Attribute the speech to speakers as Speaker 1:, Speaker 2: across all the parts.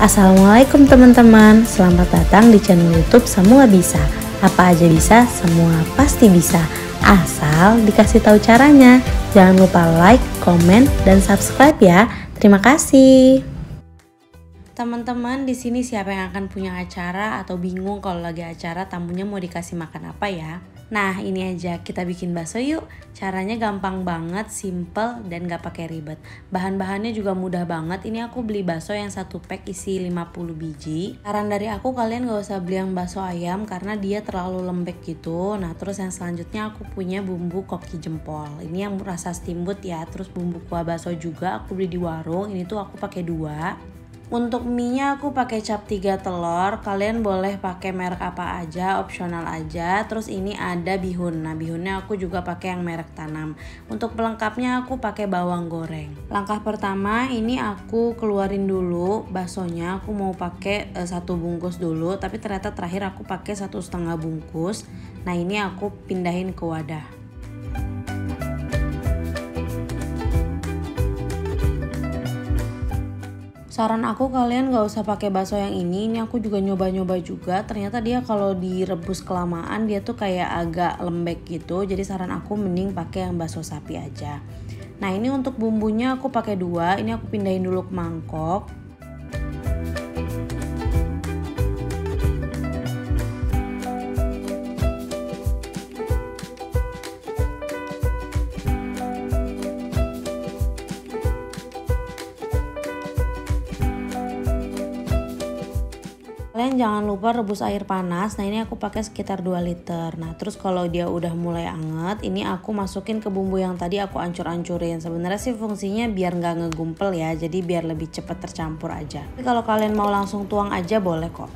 Speaker 1: Assalamualaikum teman-teman, selamat datang di channel YouTube Semua Bisa. Apa aja bisa, semua pasti bisa. Asal dikasih tahu caranya. Jangan lupa like, komen, dan subscribe ya. Terima kasih. Teman-teman, di sini siapa yang akan punya acara atau bingung kalau lagi acara tamunya mau dikasih makan apa ya? Nah, ini aja kita bikin bakso yuk. Caranya gampang banget, simple dan gak pakai ribet. Bahan-bahannya juga mudah banget. Ini aku beli bakso yang 1 pack isi 50 biji. Saran dari aku, kalian gak usah beli yang bakso ayam karena dia terlalu lembek gitu. Nah, terus yang selanjutnya aku punya bumbu koki jempol. Ini yang rasa steamboat ya. Terus bumbu kuah bakso juga aku beli di warung. Ini tuh aku pakai 2. Untuk mie-nya aku pakai cap 3 telur. Kalian boleh pakai merek apa aja, opsional aja. Terus ini ada bihun. Nah, bihunnya aku juga pakai yang merek Tanam. Untuk pelengkapnya aku pakai bawang goreng. Langkah pertama ini aku keluarin dulu baksonya. Aku mau pakai 1 bungkus dulu, tapi ternyata terakhir aku pakai 1,5 bungkus. Nah, ini aku pindahin ke wadah. Saran aku kalian gak usah pakai bakso yang ini aku juga nyoba-nyoba juga. Ternyata dia kalau direbus kelamaan dia tuh kayak agak lembek gitu. Jadi saran aku mending pakai yang bakso sapi aja. Nah, ini untuk bumbunya aku pakai 2. Ini aku pindahin dulu ke mangkok. Kalian jangan lupa rebus air panas. Nah, ini aku pakai sekitar 2 liter. Nah, terus kalau dia udah mulai anget, ini aku masukin ke bumbu yang tadi aku ancur-ancurin. Sebenarnya sih fungsinya biar nggak ngegumpel ya, jadi biar lebih cepet tercampur aja. Tapi kalau kalian mau langsung tuang aja boleh kok.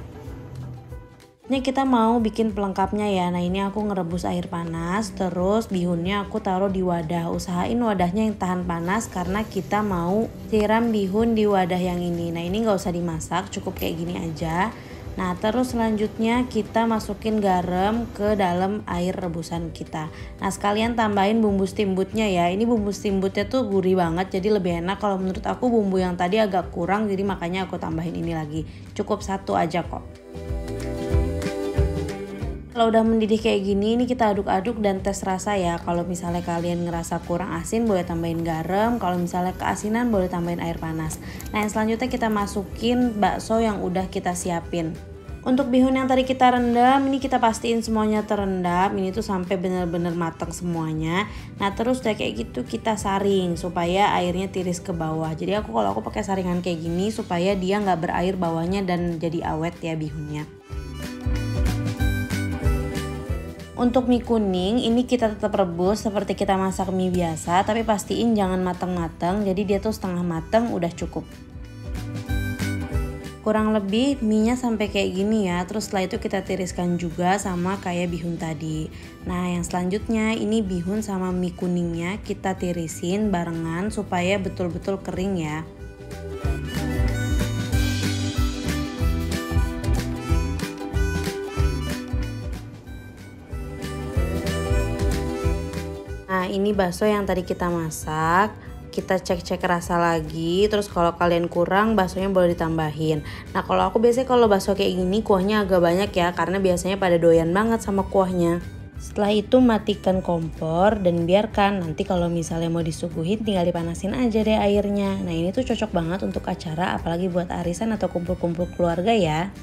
Speaker 1: Ini kita mau bikin pelengkapnya ya. Nah, ini aku ngerebus air panas, terus bihunnya aku taruh di wadah. Usahain wadahnya yang tahan panas karena kita mau siram bihun di wadah yang ini. Nah, ini nggak usah dimasak, cukup kayak gini aja. Nah, terus selanjutnya kita masukin garam ke dalam air rebusan kita. Nah, sekalian tambahin bumbu steamboatnya ya. Ini bumbu steamboatnya tuh gurih banget, jadi lebih enak. Kalau menurut aku bumbu yang tadi agak kurang, jadi makanya aku tambahin ini lagi. Cukup 1 aja kok. Kalau udah mendidih kayak gini, ini kita aduk-aduk dan tes rasa ya. Kalau misalnya kalian ngerasa kurang asin, boleh tambahin garam. Kalau misalnya keasinan, boleh tambahin air panas. Nah, yang selanjutnya kita masukin bakso yang udah kita siapin. Untuk bihun yang tadi kita rendam, ini kita pastiin semuanya terendam. Ini tuh sampai bener-bener matang semuanya. Nah, terus udah kayak gitu kita saring supaya airnya tiris ke bawah. Jadi kalau aku pakai saringan kayak gini supaya dia nggak berair bawahnya dan jadi awet ya bihunnya. Untuk mie kuning ini kita tetap rebus seperti kita masak mie biasa, tapi pastiin jangan mateng-mateng, jadi dia tuh setengah mateng udah cukup. Kurang lebih mie-nya sampai kayak gini ya, terus setelah itu kita tiriskan juga sama kayak bihun tadi. Nah, yang selanjutnya ini bihun sama mie kuningnya kita tirisin barengan supaya betul-betul kering ya. Nah, ini bakso yang tadi kita masak. Kita cek-cek rasa lagi. Terus kalau kalian kurang, baksonya boleh ditambahin. Nah, kalau aku biasanya kalau bakso kayak gini kuahnya agak banyak ya, karena biasanya pada doyan banget sama kuahnya. Setelah itu matikan kompor dan biarkan. Nanti kalau misalnya mau disuguhin tinggal dipanasin aja deh airnya. Nah, ini tuh cocok banget untuk acara, apalagi buat arisan atau kumpul-kumpul keluarga ya.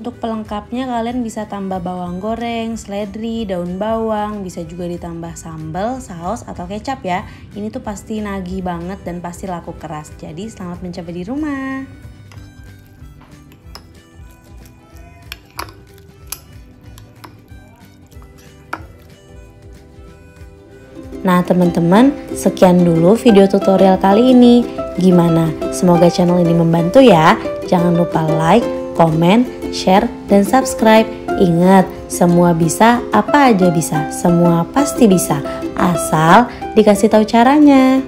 Speaker 1: Untuk pelengkapnya kalian bisa tambah bawang goreng, seledri, daun bawang, bisa juga ditambah sambal, saus, atau kecap ya. Ini tuh pasti nagih banget dan pasti laku keras. Jadi selamat mencoba di rumah. Nah teman-teman, sekian dulu video tutorial kali ini. Gimana? Semoga channel ini membantu ya. Jangan lupa like, komen, share, dan subscribe. Ingat, semua bisa, apa aja bisa. Semua pasti bisa, asal dikasih tahu caranya.